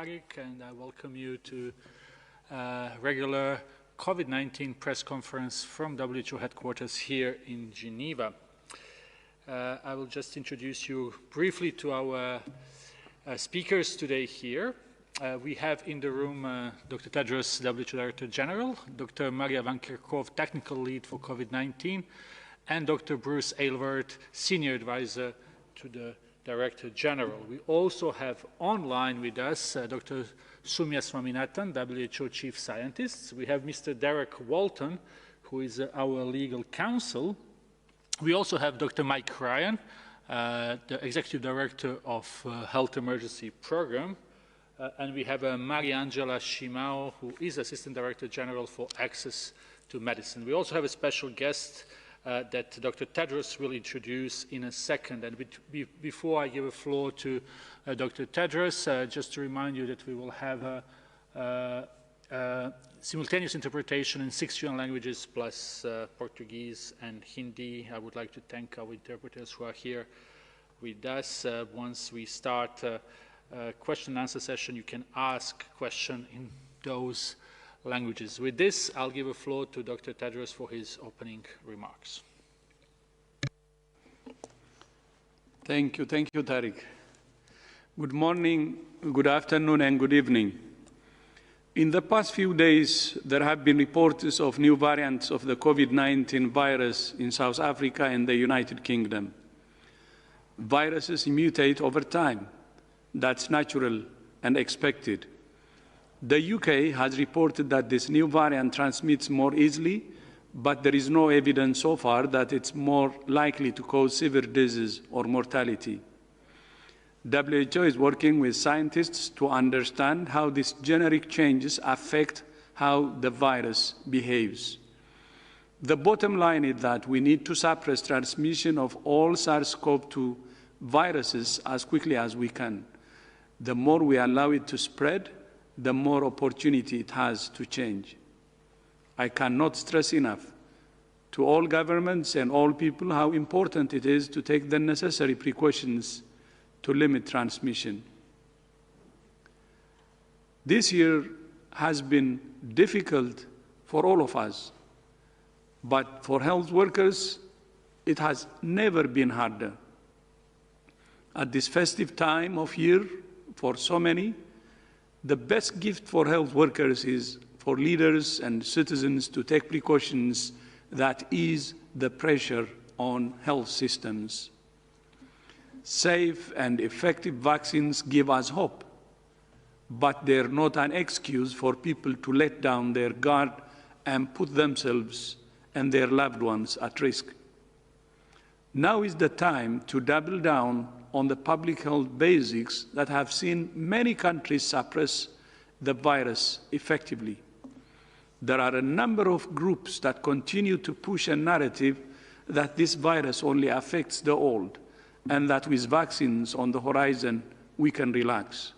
And I welcome you to regular COVID-19 press conference from WHO headquarters here in Geneva. I will just introduce you briefly to our speakers today here. We have in the room Dr. Tedros, WHO Director General, Dr. Maria Van Kerkhove, Technical Lead for COVID-19, and Dr. Bruce Aylward, Senior Advisor to the Director General. We also have online with us Dr. Soumya Swaminathan, WHO Chief Scientist. We have Mr. Derek Walton, who is our legal counsel. We also have Dr. Mike Ryan, the Executive Director of Health Emergency Program. And we have Mariangela Shimao, who is Assistant Director General for Access to Medicine. We also have a special guest that Dr. Tedros will introduce in a second. And before I give the floor to Dr. Tedros, just to remind you that we will have simultaneous interpretation in 6 different languages plus Portuguese and Hindi. I would like to thank our interpreters who are here with us. Once we start question and answer session, you can ask question in those languages. With this, I'll give the floor to Dr. Tedros for his opening remarks. Thank you, Tariq. Good morning, good afternoon, and good evening. In the past few days, there have been reports of new variants of the COVID-19 virus in South Africa and the United Kingdom. Viruses mutate over time. That's natural and expected. The UK has reported that this new variant transmits more easily, but there is no evidence so far that it's more likely to cause severe disease or mortality. WHO is working with scientists to understand how these generic changes affect how the virus behaves. The bottom line is that we need to suppress transmission of all SARS-CoV-2 viruses as quickly as we can. The more we allow it to spread, the more opportunity it has to change. I cannot stress enough to all governments and all people how important it is to take the necessary precautions to limit transmission. This year has been difficult for all of us, but for health workers, it has never been harder. At this festive time of year, for so many, the best gift for health workers is for leaders and citizens to take precautions that ease the pressure on health systems. Safe and effective vaccines give us hope, but they're not an excuse for people to let down their guard and put themselves and their loved ones at risk. Now is the time to double down on the public health basics that have seen many countries suppress the virus effectively. There are a number of groups that continue to push a narrative that this virus only affects the old and that with vaccines on the horizon, we can relax.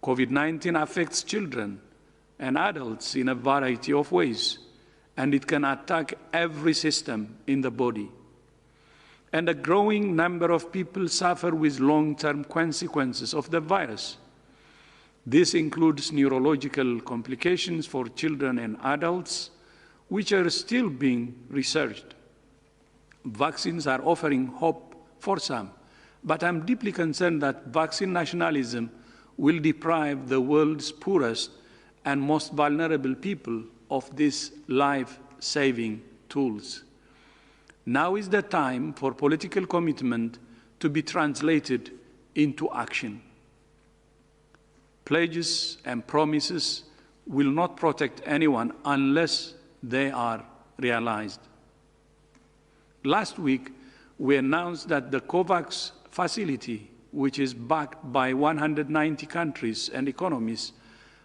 COVID-19 affects children and adults in a variety of ways, and it can attack every system in the body. And a growing number of people suffer with long-term consequences of the virus. This includes neurological complications for children and adults, which are still being researched. Vaccines are offering hope for some, but I'm deeply concerned that vaccine nationalism will deprive the world's poorest and most vulnerable people of these life-saving tools. Now is the time for political commitment to be translated into action. Pledges and promises will not protect anyone unless they are realized. Last week, we announced that the COVAX facility, which is backed by 190 countries and economies,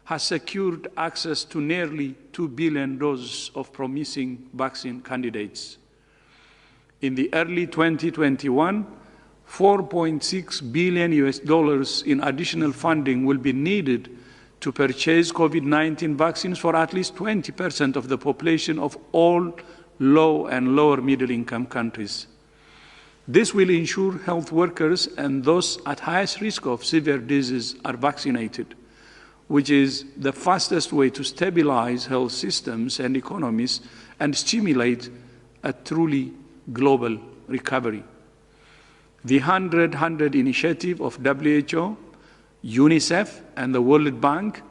has secured access to nearly 2 billion doses of promising vaccine candidates. In the early 2021, $4.6 billion in additional funding will be needed to purchase COVID-19 vaccines for at least 20% of the population of all low and lower middle-income countries. This will ensure health workers and those at highest risk of severe disease are vaccinated, which is the fastest way to stabilize health systems and economies and stimulate a truly global recovery. The 100-100 initiative of WHO, UNICEF, and the World Bank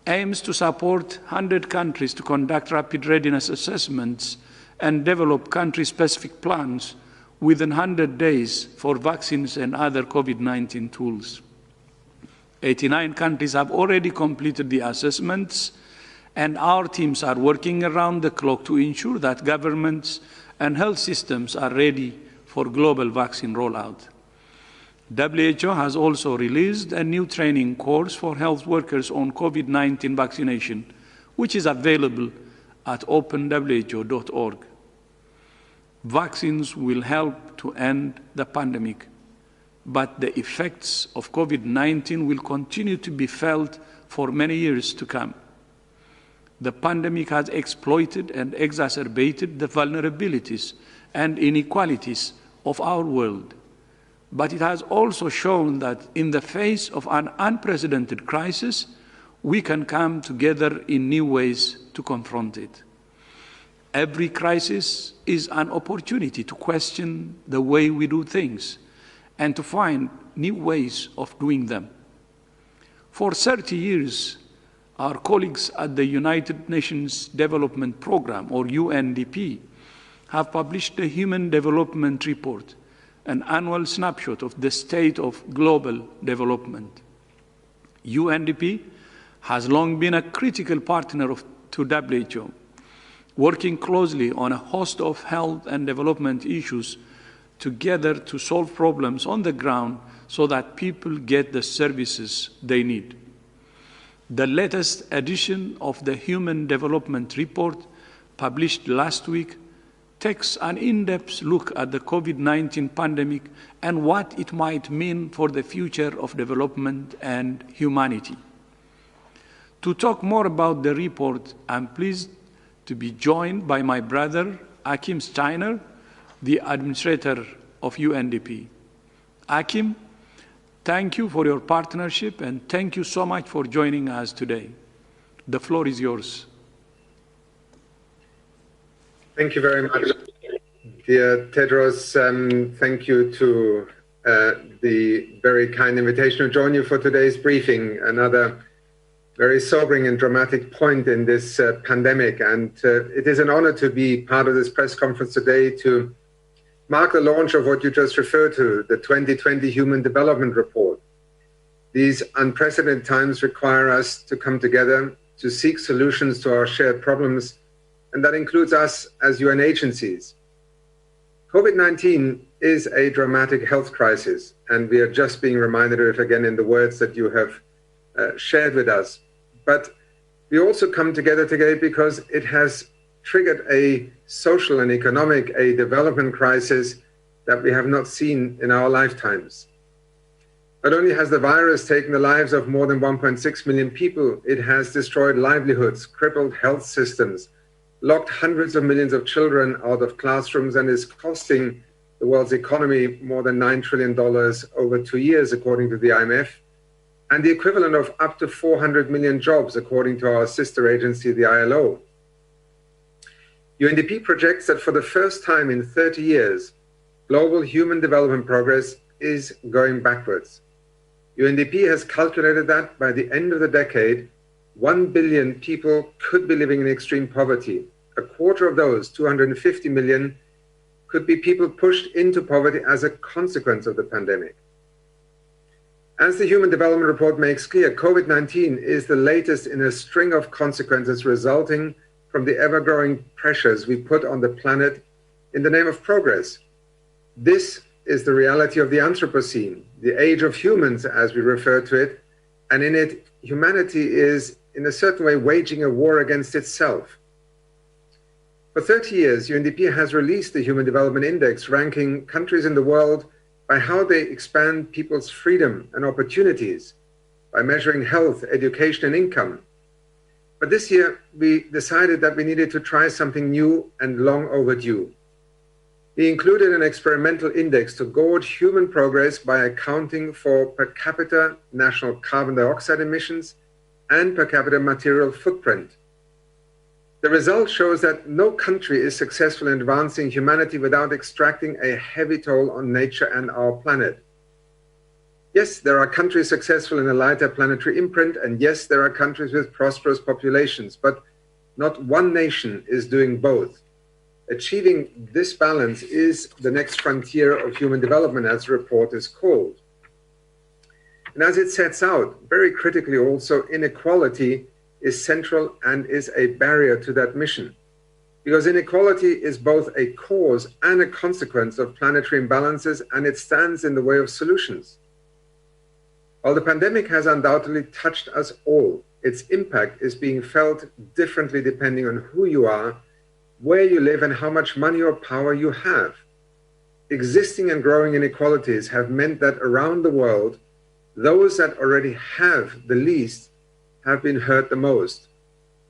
aims to support 100 countries to conduct rapid readiness assessments and develop country-specific plans within 100 days for vaccines and other COVID-19 tools. 89 countries have already completed the assessments, and our teams are working around the clock to ensure that governments and health systems are ready for global vaccine rollout. WHO has also released a new training course for health workers on COVID-19 vaccination, which is available at openwho.org. Vaccines will help to end the pandemic, but the effects of COVID-19 will continue to be felt for many years to come. The pandemic has exploited and exacerbated the vulnerabilities and inequalities of our world, but it has also shown that in the face of an unprecedented crisis, we can come together in new ways to confront it. Every crisis is an opportunity to question the way we do things and to find new ways of doing them. For 30 years, our colleagues at the United Nations Development Programme, or UNDP, have published the Human Development Report, an annual snapshot of the state of global development. UNDP has long been a critical partner to WHO, working closely on a host of health and development issues together to solve problems on the ground so that people get the services they need. The latest edition of the Human Development Report, published last week, takes an in-depth look at the COVID-19 pandemic and what it might mean for the future of development and humanity. To talk more about the report, I'm pleased to be joined by my brother, Achim Steiner, the administrator of UNDP. Achim, thank you for your partnership and thank you so much for joining us today. The floor is yours. Thank you very much, dear Tedros. Thank you to the very kind invitation to join you for today's briefing, another very sobering and dramatic point in this pandemic. And it is an honor to be part of this press conference today to mark the launch of what you just referred to, the 2020 Human Development Report. These unprecedented times require us to come together to seek solutions to our shared problems, and that includes us as UN agencies. COVID-19 is a dramatic health crisis, and we are just being reminded of it again in the words that you have shared with us. But we also come together today because it has triggered a social and economic, a development crisis that we have not seen in our lifetimes. Not only has the virus taken the lives of more than 1.6 million people, it has destroyed livelihoods, crippled health systems, locked hundreds of millions of children out of classrooms, and is costing the world's economy more than $9 trillion over 2 years, according to the IMF, and the equivalent of up to 400 million jobs, according to our sister agency, the ILO. UNDP projects that for the first time in 30 years, global human development progress is going backwards. UNDP has calculated that by the end of the decade, 1 billion people could be living in extreme poverty. A quarter of those, 250 million, could be people pushed into poverty as a consequence of the pandemic. As the Human Development Report makes clear, COVID-19 is the latest in a string of consequences resulting from the ever-growing pressures we put on the planet in the name of progress. This is the reality of the Anthropocene, the age of humans, as we refer to it, and in it, humanity is, in a certain way, waging a war against itself. For 30 years, UNDP has released the Human Development Index, ranking countries in the world by how they expand people's freedom and opportunities, by measuring health, education, and income. But this year, we decided that we needed to try something new and long overdue. We included an experimental index to gauge human progress by accounting for per capita national carbon dioxide emissions and per capita material footprint. The result shows that no country is successful in advancing humanity without extracting a heavy toll on nature and our planet. Yes, there are countries successful in a lighter planetary imprint, and yes, there are countries with prosperous populations, but not one nation is doing both. Achieving this balance is the next frontier of human development, as the report is called. And as it sets out, very critically also, inequality is central and is a barrier to that mission. Because inequality is both a cause and a consequence of planetary imbalances, and it stands in the way of solutions. While the pandemic has undoubtedly touched us all, its impact is being felt differently depending on who you are, where you live, and how much money or power you have. Existing and growing inequalities have meant that around the world, those that already have the least have been hurt the most.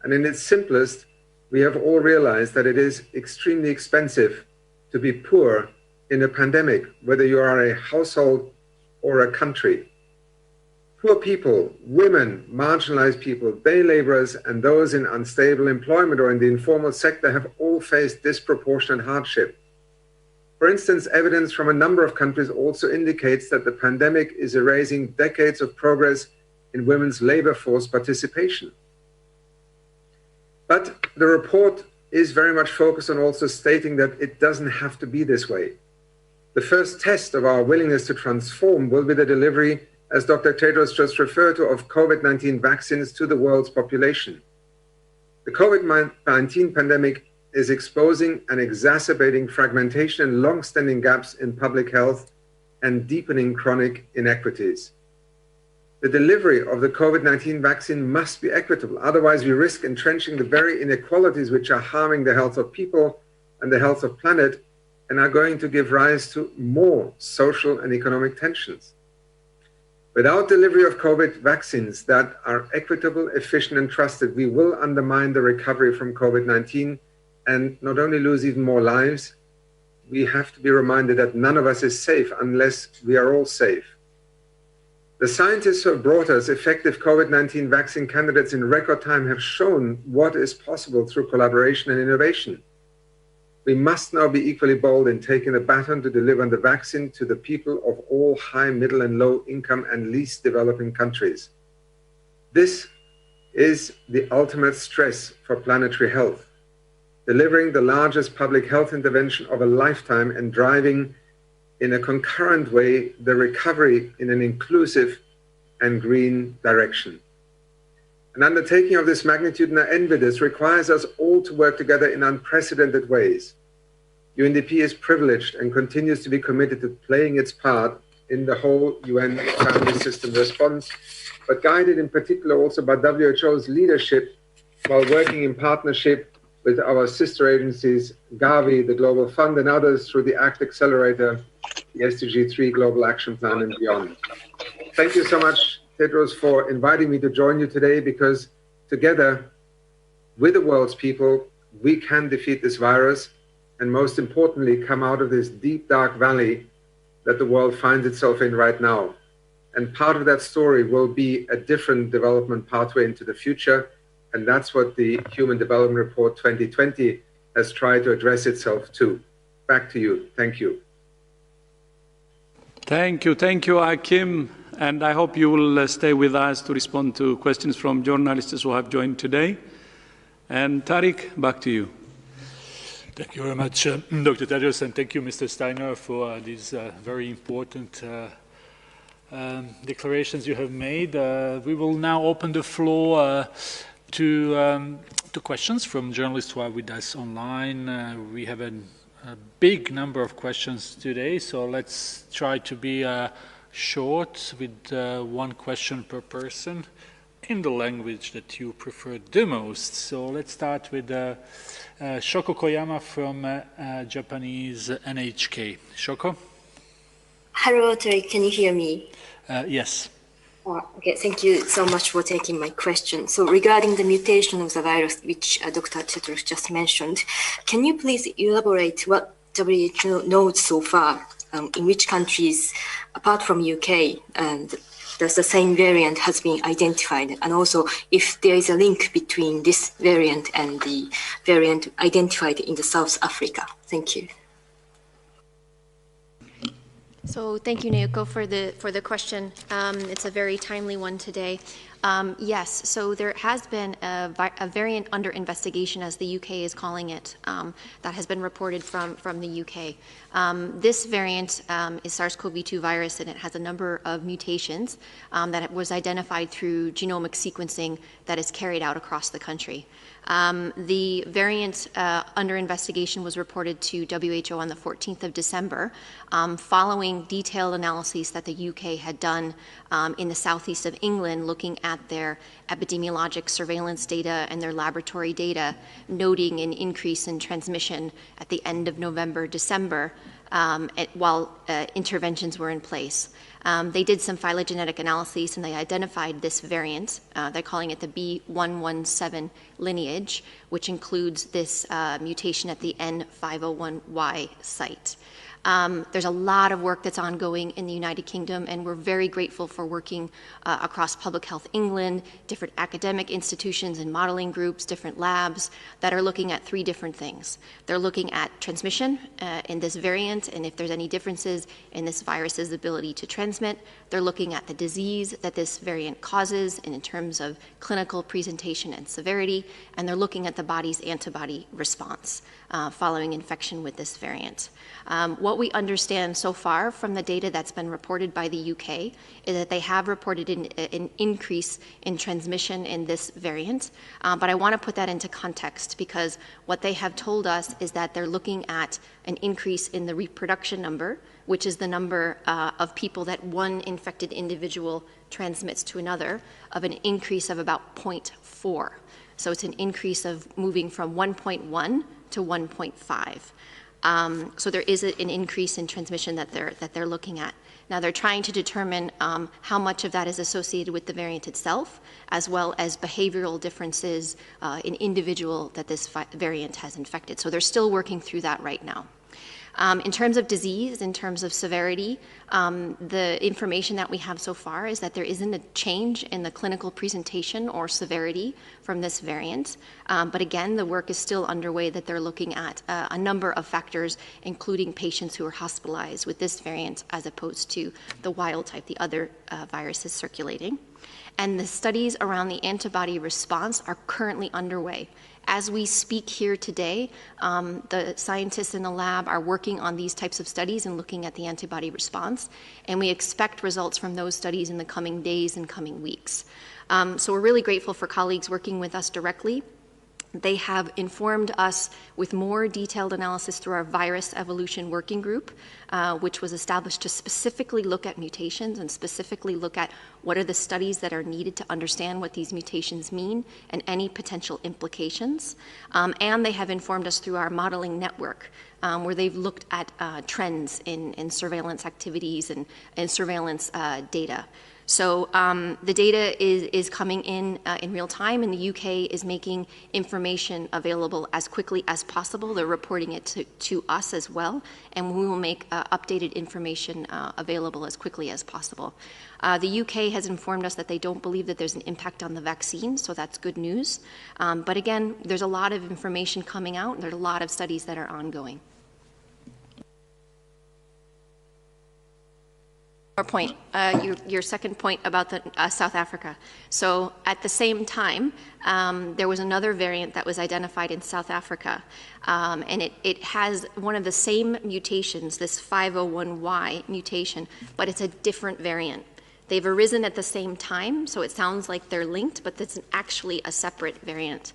And in its simplest, we have all realized that it is extremely expensive to be poor in a pandemic, whether you are a household or a country. Poor people, women, marginalized people, day laborers, and those in unstable employment or in the informal sector have all faced disproportionate hardship. For instance, evidence from a number of countries also indicates that the pandemic is erasing decades of progress in women's labor force participation. But the report is very much focused on also stating that it doesn't have to be this way. The first test of our willingness to transform will be the delivery, as Dr. Tedros just referred to, of COVID-19 vaccines to the world's population. The COVID-19 pandemic is exposing and exacerbating fragmentation and long-standing gaps in public health and deepening chronic inequities. The delivery of the COVID-19 vaccine must be equitable, otherwise we risk entrenching the very inequalities which are harming the health of people and the health of planet and are going to give rise to more social and economic tensions. Without delivery of COVID vaccines that are equitable, efficient, and trusted, we will undermine the recovery from COVID-19 and not only lose even more lives, we have to be reminded that none of us is safe unless we are all safe. The scientists who have brought us effective COVID-19 vaccine candidates in record time have shown what is possible through collaboration and innovation. We must now be equally bold in taking the baton to deliver the vaccine to the people of all high, middle, and low income and least developing countries. This is the ultimate stress for planetary health, delivering the largest public health intervention of a lifetime and driving in a concurrent way the recovery in an inclusive and green direction. An undertaking of this magnitude, and I envy this, requires us all to work together in unprecedented ways. UNDP is privileged and continues to be committed to playing its part in the whole UN family system response, but guided in particular also by WHO's leadership while working in partnership with our sister agencies, Gavi, the Global Fund, and others through the ACT Accelerator, the SDG 3 Global Action Plan, and beyond. Thank you so much, Tedros, for inviting me to join you today, because together with the world's people, we can defeat this virus and most importantly, come out of this deep, dark valley that the world finds itself in right now. And part of that story will be a different development pathway into the future. And that's what the Human Development Report 2020 has tried to address itself to. Back to you. Thank you. Thank you, Akim. And I hope you will stay with us to respond to questions from journalists who have joined today. And Tariq, back to you. Thank you very much, Dr. Tedros, and thank you, Mr. Steiner, for these very important declarations you have made. We will now open the floor to questions from journalists who are with us online. We have a big number of questions today, so let's try to be short with one question per person in the language that you prefer the most. So let's start with Shoko Koyama from Japanese NHK. Shoko? Hello, Tariq, can you hear me? Yes. Okay, thank you so much for taking my question. So regarding the mutation of the virus, which Dr. Tedros just mentioned, can you please elaborate what WHO knows so far, in which countries, apart from UK, and the same variant has been identified, and also if there is a link between this variant and the variant identified in the South Africa. Thank you. So thank you, Naoko, for the question. It's a very timely one today. Yes, so there has been a variant under investigation, as the UK is calling it, that has been reported from the UK. This variant is SARS-CoV-2 virus, and it has a number of mutations that was identified through genomic sequencing that is carried out across the country. The variant under investigation was reported to WHO on the 14th of December, following detailed analyses that the UK had done in the southeast of England, looking at their epidemiologic surveillance data and their laboratory data, noting an increase in transmission at the end of November, December, while interventions were in place. They did some phylogenetic analyses and they identified this variant. They're calling it the B117 lineage, which includes this mutation at the N501Y site. There's a lot of work that's ongoing in the United Kingdom, and we're very grateful for working across Public Health England, different academic institutions and modeling groups, different labs that are looking at three different things. They're looking at transmission in this variant, and if there's any differences in this virus's ability to transmit. They're looking at the disease that this variant causes and in terms of clinical presentation and severity, and they're looking at the body's antibody response following infection with this variant. What we understand so far from the data that's been reported by the UK is that they have reported an increase in transmission in this variant, but I want to put that into context because what they have told us is that they're looking at an increase in the reproduction number, which is the number of people that one infected individual transmits to another, of an increase of about 0.4. So it's an increase of moving from 1.1 to 1.5. So there is an increase in transmission that they're looking at. Now they're trying to determine how much of that is associated with the variant itself, as well as behavioral differences in individual that this variant has infected. So they're still working through that right now. In terms of disease, in terms of severity, the information that we have so far is that there isn't a change in the clinical presentation or severity from this variant. But again, the work is still underway that they're looking at a number of factors, including patients who are hospitalized with this variant as opposed to the wild type, the other viruses circulating. And the studies around the antibody response are currently underway. As we speak here today, the scientists in the lab are working on these types of studies and looking at the antibody response, and we expect results from those studies in the coming days and coming weeks. So we're really grateful for colleagues working with us directly. They have informed us with more detailed analysis through our virus evolution working group, which was established to specifically look at mutations and specifically look at what are the studies that are needed to understand what these mutations mean and any potential implications. And they have informed us through our modeling network, where they've looked at trends in surveillance activities and surveillance data. So the data is coming in real time, and the UK is making information available as quickly as possible. They're reporting it to us as well, and we will make updated information available as quickly as possible. The UK has informed us that they don't believe that there's an impact on the vaccine, so that's good news. But again, there's a lot of information coming out, and there's a lot of studies that are ongoing. Point, your second point about the South Africa. So at the same time, there was another variant that was identified in South Africa, and it has one of the same mutations, this 501Y mutation, but it's a different variant. They've arisen at the same time, so it sounds like they're linked, but it's actually a separate variant.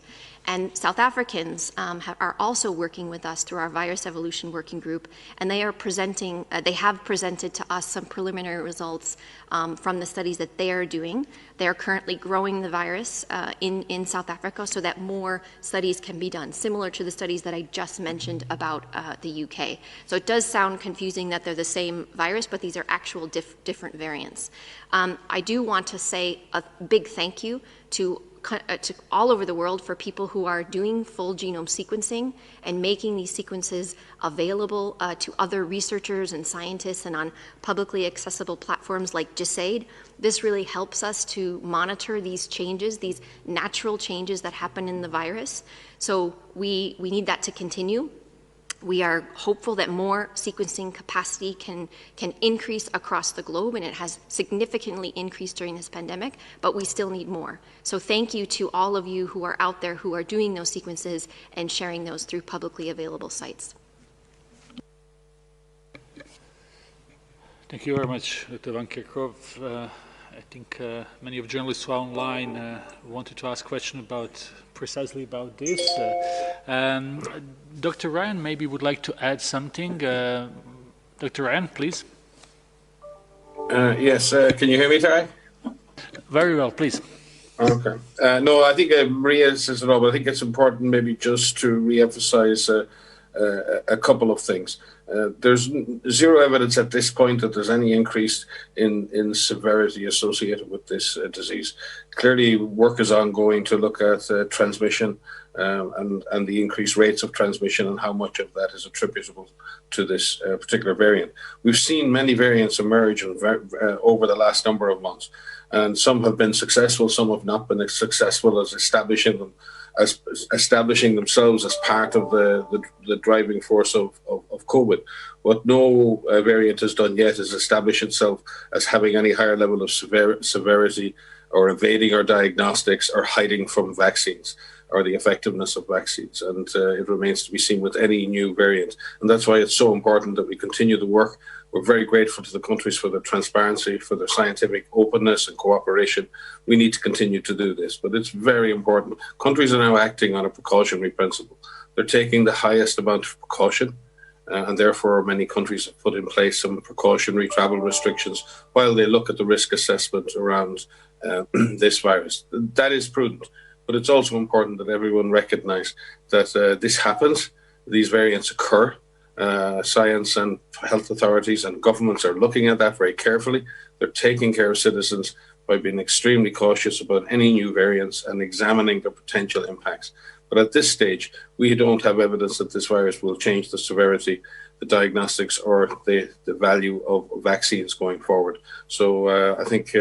And South Africans are also working with us through our virus evolution working group, and they are presenting, they have presented to us some preliminary results from the studies that they are doing. They are currently growing the virus in South Africa so that more studies can be done, similar to the studies that I just mentioned about the UK. So it does sound confusing that they're the same virus, but these are actual different variants. I do want to say a big thank you to all over the world for people who are doing full genome sequencing and making these sequences available to other researchers and scientists and on publicly accessible platforms like GISAID. This really helps us to monitor these changes, these natural changes that happen in the virus. So we need that to continue. We are hopeful that more sequencing capacity can increase across the globe, and it has significantly increased during this pandemic, but we still need more. So thank you to all of you who are out there who are doing those sequences and sharing those through publicly available sites. Thank you very much, Dr. Van Kerkhove. I think many of journalists who are online wanted to ask questions precisely about this. Dr. Ryan maybe would like to add something. Dr. Ryan, please. Yes, can you hear me, Tarek? Very well, please. Okay. No, I think Maria says it all, but I think it's important maybe just to re-emphasize a couple of things. There's zero evidence at this point that there's any increase in severity associated with this disease. Clearly, work is ongoing to look at transmission and the increased rates of transmission and how much of that is attributable to this particular variant. We've seen many variants emerge over the last number of months, and some have been successful, some have not been as successful as establishing themselves as part of the driving force of COVID. What no variant has done yet is establish itself as having any higher level of severity or evading our diagnostics or hiding from vaccines or the effectiveness of vaccines. And it remains to be seen with any new variant. And that's why it's so important that we continue the work. We're very grateful to the countries for their transparency, for their scientific openness and cooperation. We need to continue to do this, but it's very important. Countries are now acting on a precautionary principle. They're taking the highest amount of precaution, and therefore many countries have put in place some precautionary travel restrictions while they look at the risk assessment around this virus. That is prudent, but it's also important that everyone recognize that this happens, these variants occur. Science and health authorities and governments are looking at that very carefully. They're taking care of citizens by being extremely cautious about any new variants and examining their potential impacts. But at this stage, we don't have evidence that this virus will change the severity, the diagnostics, or the value of vaccines going forward. So I think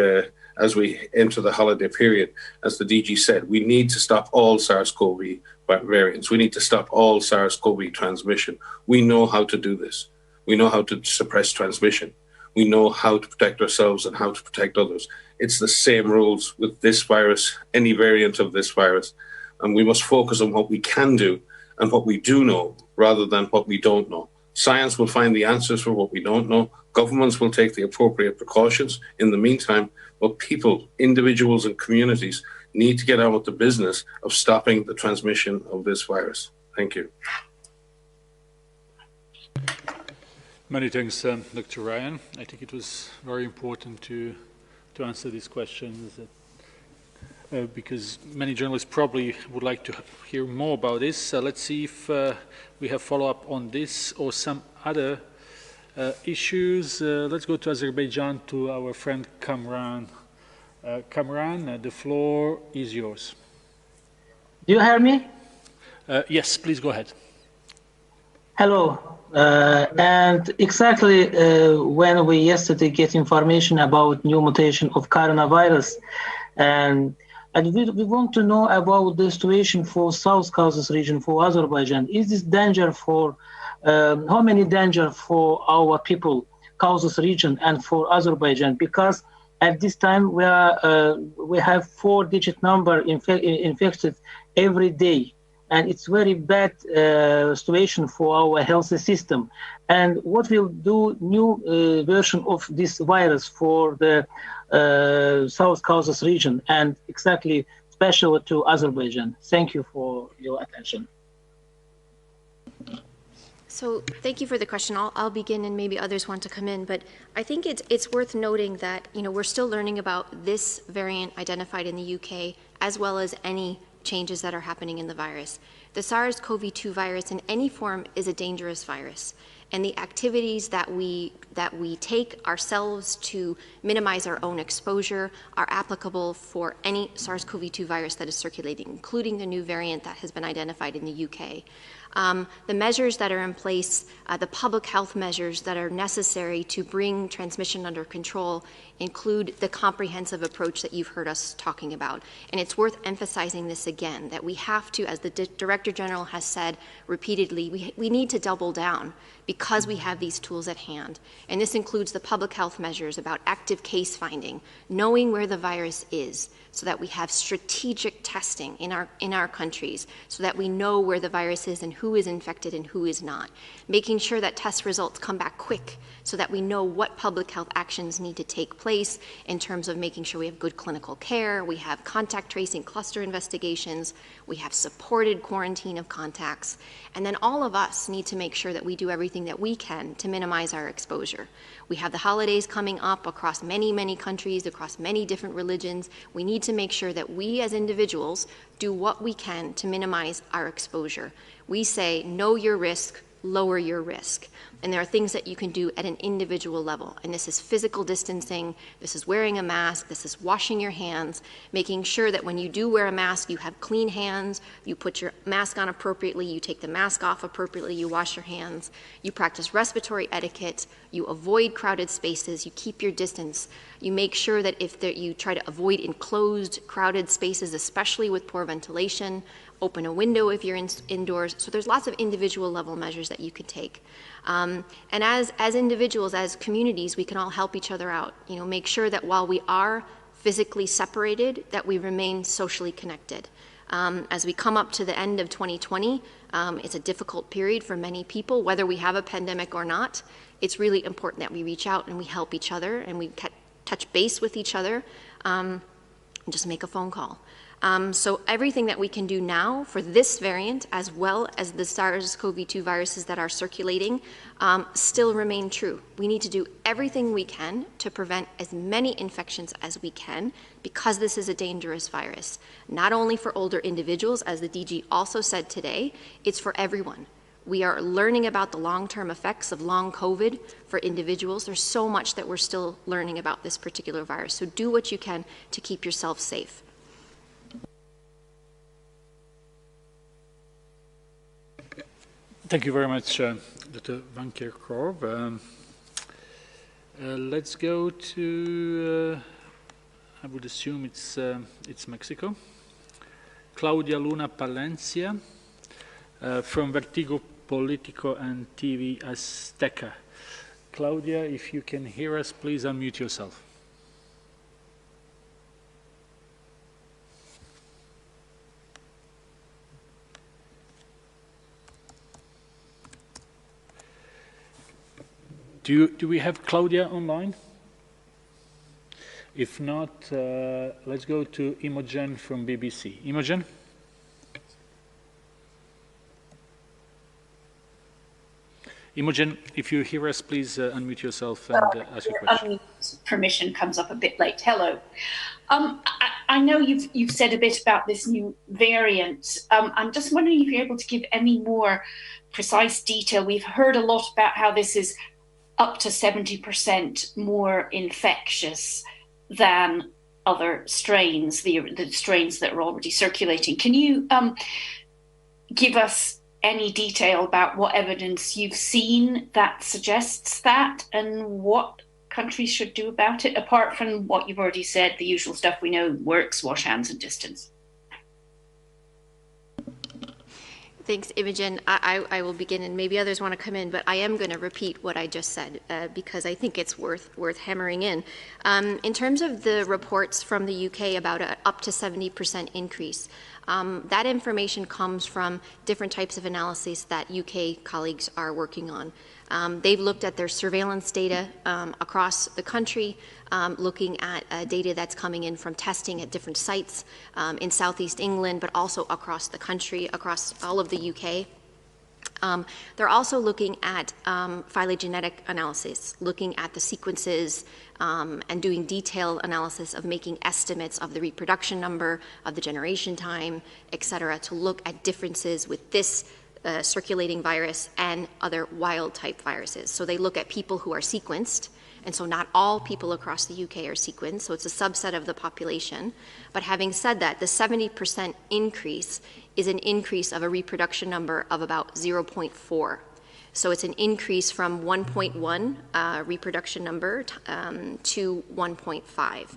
as we enter the holiday period, as the DG said, we need to stop all SARS-CoV variants. We need to stop all SARS-CoV transmission. We know how to do this. We know how to suppress transmission. We know how to protect ourselves and how to protect others. It's the same rules with this virus, any variant of this virus. And we must focus on what we can do and what we do know rather than what we don't know. Science will find the answers for what we don't know. Governments will take the appropriate precautions. In the meantime, but people, individuals and communities need to get on with the business of stopping the transmission of this virus. Thank you. Many thanks, Dr. Ryan. I think it was very important to answer these questions because many journalists probably would like to hear more about this. Let's see if we have follow-up on this or some other issues. Let's go to Azerbaijan, to our friend Kamran. Kamran, the floor is yours. Do you hear me? Yes, please go ahead. Hello. And exactly when we yesterday get information about new mutation of coronavirus, and we want to know about the situation for South Caucasus region, for Azerbaijan. Is this danger for, how many danger for our people, Caucasus region and for Azerbaijan? Because at this time we have 4-digit number infected every day. And it's very bad situation for our health system. And what will do new version of this virus for the South Caucasus region and exactly special to Azerbaijan? Thank you for your attention. So thank you for the question. I'll begin and maybe others want to come in, but I think it's worth noting that, you know, we're still learning about this variant identified in the UK as well as any changes that are happening in the virus. The SARS-CoV-2 virus in any form is a dangerous virus. and the activities that we take ourselves to minimize our own exposure are applicable for any SARS-CoV-2 virus that is circulating, including the new variant that has been identified in the UK. The measures that are in place, the public health measures that are necessary to bring transmission under control include the comprehensive approach that you've heard us talking about. And it's worth emphasizing this again, that we have to, as the Director General has said repeatedly, we need to double down because we have these tools at hand. And this includes the public health measures about active case finding, knowing where the virus is, so that we have strategic testing in our countries, so that we know where the virus is and who is infected and who is not. Making sure that test results come back quick, so that we know what public health actions need to take place in terms of making sure we have good clinical care, we have contact tracing cluster investigations, we have supported quarantine of contacts, and then all of us need to make sure that we do everything that we can to minimize our exposure. We have the holidays coming up across many, many countries, across many different religions. We need to make sure that we as individuals do what we can to minimize our exposure. We say, know your risk, lower your risk. And there are things that you can do at an individual level. And this is physical distancing, this is wearing a mask, this is washing your hands, making sure that when you do wear a mask, you have clean hands, you put your mask on appropriately, you take the mask off appropriately, you wash your hands, you practice respiratory etiquette, you avoid crowded spaces, you keep your distance, you make sure that you try to avoid enclosed, crowded spaces, especially with poor ventilation, open a window if you're indoors. So there's lots of individual level measures that you could take. And as individuals, as communities, we can all help each other out. Make sure that while we are physically separated, that we remain socially connected. As we come up to the end of 2020, it's a difficult period for many people, whether we have a pandemic or not. It's really important that we reach out and we help each other and we touch base with each other and just make a phone call. So everything that we can do now for this variant, as well as the SARS-CoV-2 viruses that are circulating, still remain true. We need to do everything we can to prevent as many infections as we can, because this is a dangerous virus. Not only for older individuals, as the DG also said today, it's for everyone. We are learning about the long-term effects of long COVID for individuals. There's so much that we're still learning about this particular virus. So do what you can to keep yourself safe. Thank you very much, Dr. Van Kerkhove. Let's go to, I would assume it's Mexico. Claudia Luna Palencia from Vertigo Politico and TV Azteca. Claudia, if you can hear us, please unmute yourself. Do we have Claudia online? If not, let's go to Imogen from BBC. Imogen? Imogen, if you hear us, please unmute yourself and ask your question. Permission comes up a bit late. Hello. I know you've said a bit about this new variant. I'm just wondering if you're able to give any more precise detail. We've heard a lot about how this is up to 70% more infectious than other strains, the strains that are already circulating. Can you give us any detail about what evidence you've seen that suggests that, and what countries should do about it, apart from what you've already said, the usual stuff we know works, wash hands and distance? Thanks, Imogen. I will begin, and maybe others want to come in, but I am going to repeat what I just said because I think it's worth hammering in. In terms of the reports from the UK about an up to 70% increase, that information comes from different types of analyses that UK colleagues are working on. They've looked at their surveillance data across the country, looking at data that's coming in from testing at different sites in southeast England, but also across the country, across all of the UK. They're also looking at phylogenetic analysis, looking at the sequences and doing detailed analysis of making estimates of the reproduction number, of the generation time, et cetera, to look at differences with this circulating virus and other wild-type viruses. So they look at people who are sequenced, and so not all people across the UK are sequenced, so it's a subset of the population. But having said that, the 70% increase is an increase of a reproduction number of about 0.4. So it's an increase from 1.1 reproduction number to 1.5.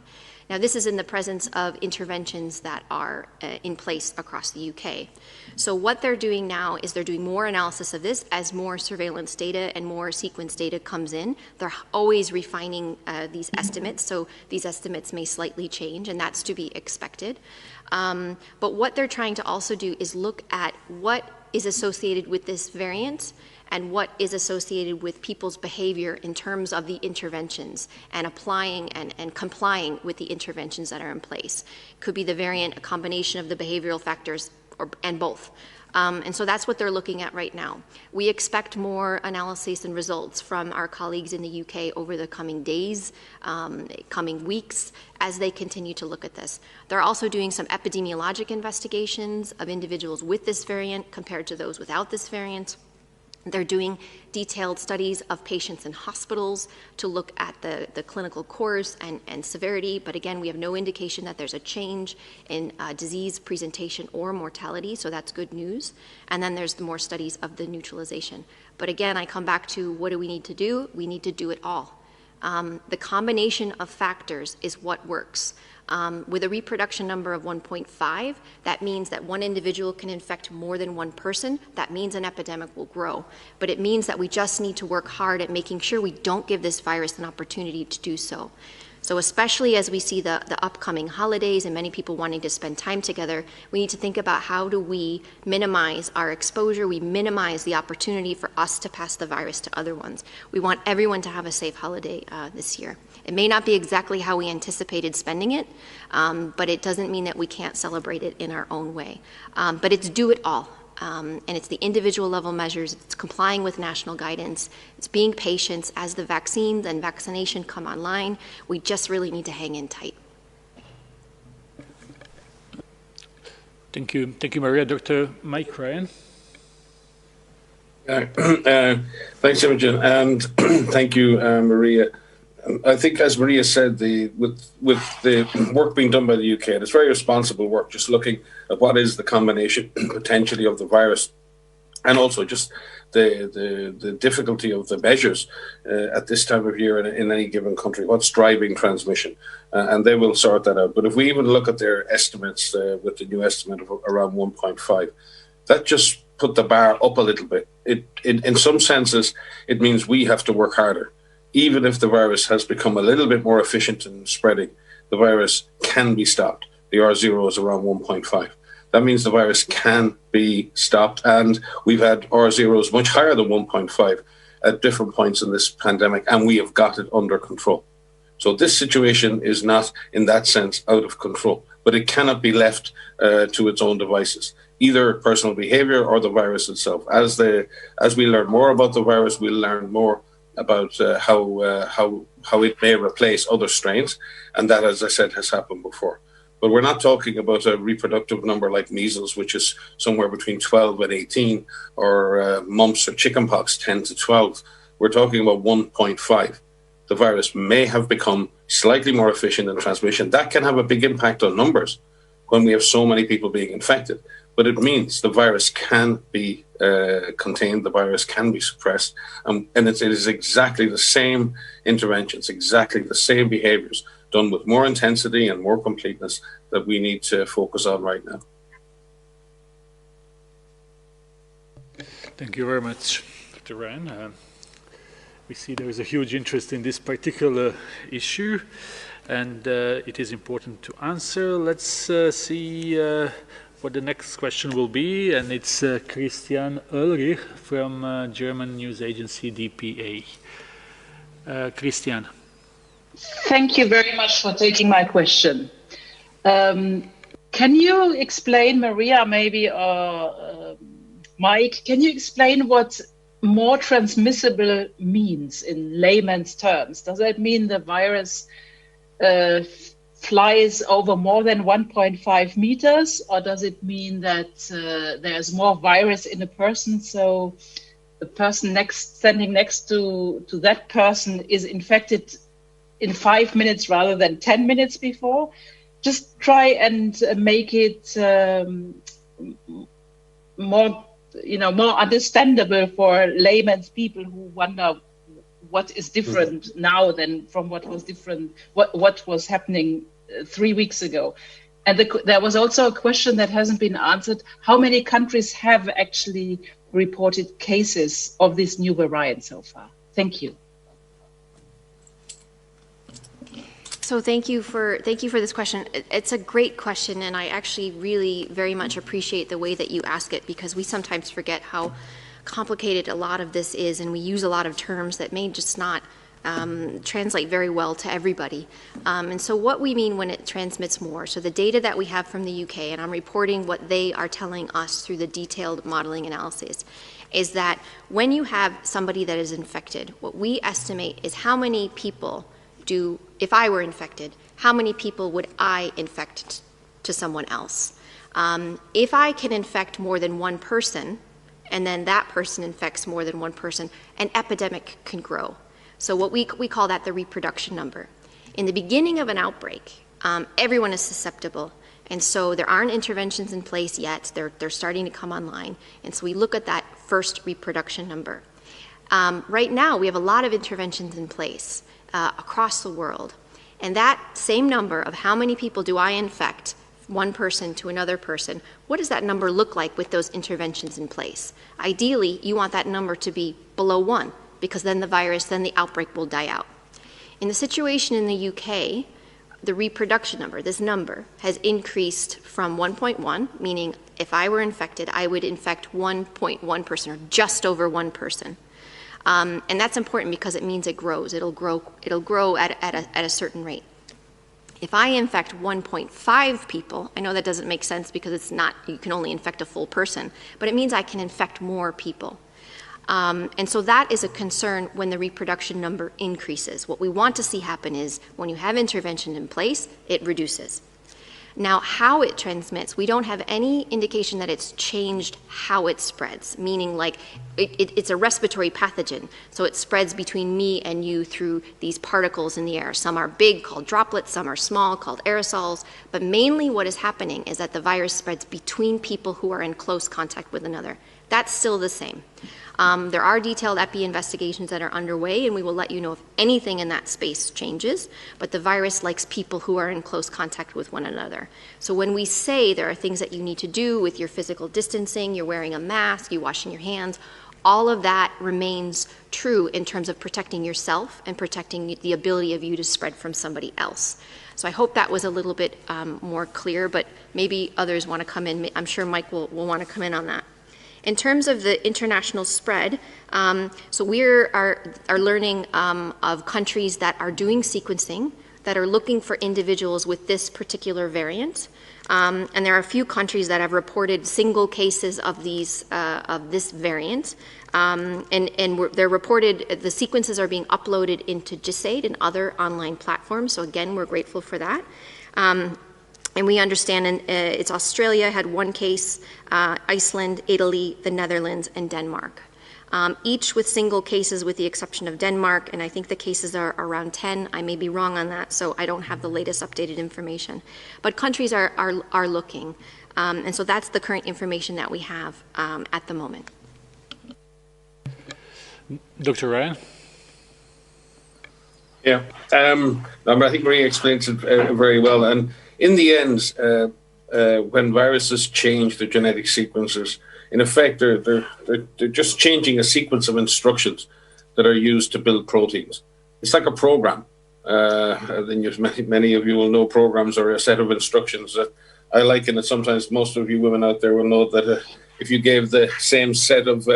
Now, this is in the presence of interventions that are in place across the UK. So what they're doing now is they're doing more analysis of this as more surveillance data and more sequence data comes in. They're always refining these estimates, so these estimates may slightly change, and that's to be expected. But what they're trying to also do is look at what is associated with this variant and what is associated with people's behavior in terms of the interventions and applying and complying with the interventions that are in place. Could be the variant, a combination of the behavioral factors, and both. And so that's what they're looking at right now. We expect more analyses and results from our colleagues in the UK over the coming days, coming weeks, as they continue to look at this. They're also doing some epidemiologic investigations of individuals with this variant compared to those without this variant. They're doing detailed studies of patients in hospitals to look at the clinical course and severity, but again, we have no indication that there's a change in disease presentation or mortality, so that's good news. And then there's the more studies of the neutralization. But again, I come back to what do we need to do? We need to do it all. The combination of factors is what works. With a reproduction number of 1.5, that means that one individual can infect more than one person. That means an epidemic will grow. But it means that we just need to work hard at making sure we don't give this virus an opportunity to do so. So especially as we see the upcoming holidays and many people wanting to spend time together, we need to think about how do we minimize our exposure, we minimize the opportunity for us to pass the virus to other ones. We want everyone to have a safe holiday this year. It may not be exactly how we anticipated spending it, but it doesn't mean that we can't celebrate it in our own way. But it's do it all. And it's the individual level measures, it's complying with national guidance, it's being patient as the vaccines and vaccination come online. We just really need to hang in tight. Thank you, Maria. Dr. Mike Ryan. Thanks, Imogen, and thank you, Maria. I think, as Maria said, with the work being done by the UK, and it's very responsible work, just looking at what is the combination potentially of the virus, and also just the difficulty of the measures at this time of year in any given country, what's driving transmission, and they will sort that out. But if we even look at their estimates, with the new estimate of around 1.5, that just put the bar up a little bit. In some senses, it means we have to work harder. Even if the virus has become a little bit more efficient in spreading, the virus can be stopped. The R0 is around 1.5. That means the virus can be stopped, and we've had R0s much higher than 1.5 at different points in this pandemic, and we have got it under control. So this situation is not, in that sense, out of control, but it cannot be left to its own devices, either personal behavior or the virus itself. As we learn more about the virus, we'll learn more about how it may replace other strains, and that, as I said, has happened before. But we're not talking about a reproductive number like measles, which is somewhere between 12 and 18, or mumps or chickenpox, 10 to 12. We're talking about 1.5. The virus may have become slightly more efficient in transmission. That can have a big impact on numbers when we have so many people being infected. But it means the virus can be contained, the virus can be suppressed, and it is exactly the same interventions, exactly the same behaviours, done with more intensity and more completeness, that we need to focus on right now. Thank you very much, Dr. Ryan. We see there is a huge interest in this particular issue, and it is important to answer. Let's see what the next question will be, and it's Christian Ulrich from German news agency dpa. Christian. Thank you very much for taking my question. Can you explain, Maria, maybe, or Mike, can you explain what more transmissible means in layman's terms? Does that mean the virus flies over more than 1.5 meters, or does it mean that there's more virus in a person, so the person standing next to that person is infected in 5 minutes rather than 10 minutes before? Just try and make it more, more understandable for layman's people who wonder what is different now than from what was different, what was happening 3 weeks ago. And there was also a question that hasn't been answered. How many countries have actually reported cases of this new variant so far? Thank you. So thank you for this question. It's a great question, and I actually really very much appreciate the way that you ask it, because we sometimes forget how complicated a lot of this is, and we use a lot of terms that may just not translate very well to everybody. And so what we mean when it transmits more, so the data that we have from the UK, and I'm reporting what they are telling us through the detailed modeling analysis, is that when you have somebody that is infected, what we estimate is how many people if I were infected, how many people would I infect to someone else? If I can infect more than one person, and then that person infects more than one person, an epidemic can grow. So what we call that the reproduction number. In the beginning of an outbreak, everyone is susceptible, and so there aren't interventions in place yet. They're starting to come online, and so we look at that first reproduction number. Right now, we have a lot of interventions in place across the world, and that same number of how many people do I infect one person to another person, what does that number look like with those interventions in place? Ideally, you want that number to be below 1, because then the outbreak will die out. In the situation in the UK, the reproduction number, this number, has increased from 1.1, meaning if I were infected, I would infect 1.1 person, or just over one person. And that's important because it means it grows. It'll grow at a certain rate. If I infect 1.5 people, I know that doesn't make sense because it's not, you can only infect a full person, but it means I can infect more people. And so that is a concern when the reproduction number increases. What we want to see happen is when you have intervention in place, it reduces. Now, how it transmits, we don't have any indication that it's changed how it spreads, meaning like it's a respiratory pathogen, so it spreads between me and you through these particles in the air. Some are big, called droplets, some are small, called aerosols, but mainly what is happening is that the virus spreads between people who are in close contact with another. That's still the same. There are detailed epi investigations that are underway, and we will let you know if anything in that space changes, but the virus likes people who are in close contact with one another. So when we say there are things that you need to do with your physical distancing, you're wearing a mask, you're washing your hands, all of that remains true in terms of protecting yourself and protecting the ability of you to spread from somebody else. So I hope that was a little bit more clear, but maybe others want to come in. I'm sure Mike will want to come in on that. In terms of the international spread, so we are learning of countries that are doing sequencing, that are looking for individuals with this particular variant. And there are a few countries that have reported single cases of this variant. They're reported, the sequences are being uploaded into GISAID and other online platforms. So again, we're grateful for that. And we understand it's Australia had one case, Iceland, Italy, the Netherlands, and Denmark. Each with single cases with the exception of Denmark, and I think the cases are around 10. I may be wrong on that, so I don't have the latest updated information. But countries are looking, and so that's the current information that we have at the moment. Dr. Ryan? Yeah, I think Maria explains it very well. And in the end, when viruses change their genetic sequences, in effect, they're just changing a sequence of instructions that are used to build proteins. It's like a program. Then many of you will know programs are a set of instructions. I liken it. Sometimes most of you women out there will know that if you gave the same set of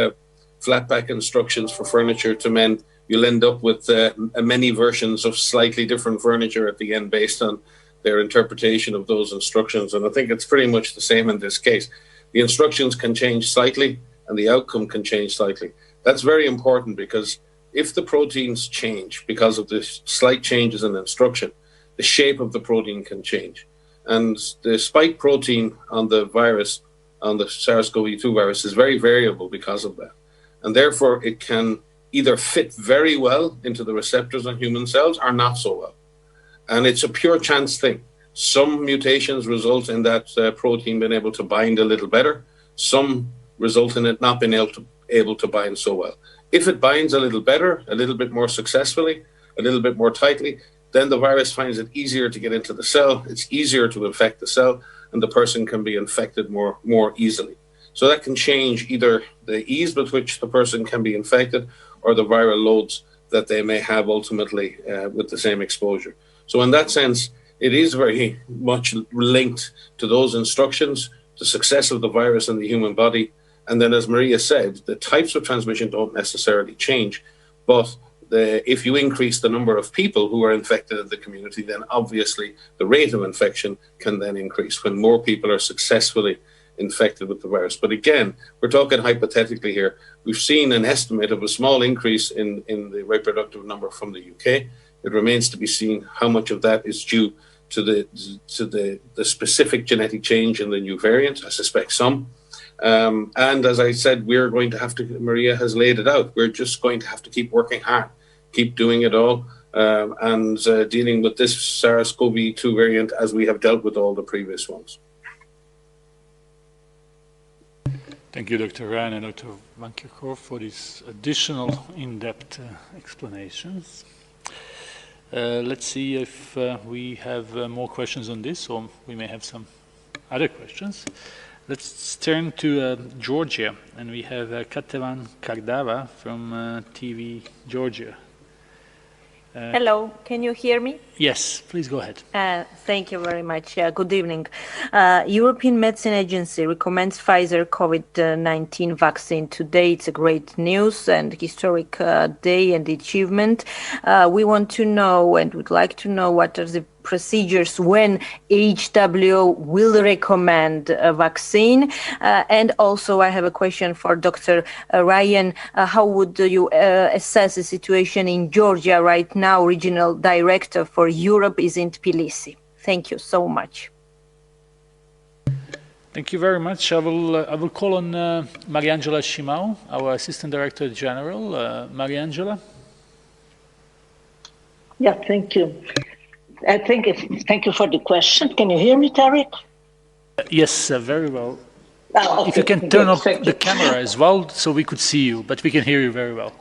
flat pack instructions for furniture to men, you'll end up with many versions of slightly different furniture at the end based on their interpretation of those instructions. And I think it's pretty much the same in this case. The instructions can change slightly and the outcome can change slightly. That's very important because if the proteins change because of the slight changes in instruction, the shape of the protein can change. And the spike protein on the virus, on the SARS-CoV-2 virus, is very variable because of that. And therefore, it can either fit very well into the receptors on human cells or not so well. And it's a pure chance thing. Some mutations result in that protein being able to bind a little better. Some result in it not being able to bind so well. If it binds a little better, a little bit more successfully, a little bit more tightly, then the virus finds it easier to get into the cell. It's easier to infect the cell, and the person can be infected more easily. So that can change either the ease with which the person can be infected or the viral loads that they may have ultimately with the same exposure. So in that sense, it is very much linked to those instructions, the success of the virus in the human body. And then, as Maria said, the types of transmission don't necessarily change, but if you increase the number of people who are infected in the community, then obviously the rate of infection can then increase when more people are successfully infected with the virus. But again, we're talking hypothetically here. We've seen an estimate of a small increase in the reproductive number from the UK. It remains to be seen how much of that is due to the specific genetic change in the new variant. I suspect some. And as I said, we're going to have to, Maria has laid it out, we're just going to have to keep working hard, keep doing it all, and dealing with this SARS-CoV-2 variant as we have dealt with all the previous ones. Thank you, Dr. Ryan and Dr. Van Kerkhove, for these additional in-depth explanations. Let's see if we have more questions on this, or we may have some other questions. Let's turn to Georgia, and we have Katevan Kardava from TV Georgia. Hello, can you hear me? Yes, please go ahead. Thank you very much. Good evening. European Medicine Agency recommends Pfizer COVID-19 vaccine. Today it's a great news and historic day and achievement. We want to know and would like to know what are the procedures when WHO will recommend a vaccine. And also I have a question for Dr. Ryan. How would you assess the situation in Georgia right now? Regional Director for Europe is in Tbilisi. Thank you so much. Thank you very much. I will call on Mariangela Shimau, our Assistant Director General. Mariangela. Yeah, thank you. Thank you for the question. Can you hear me, Tariq? Yes, very well. Okay. If you can turn off the camera as well, so we could see you, but we can hear you very well.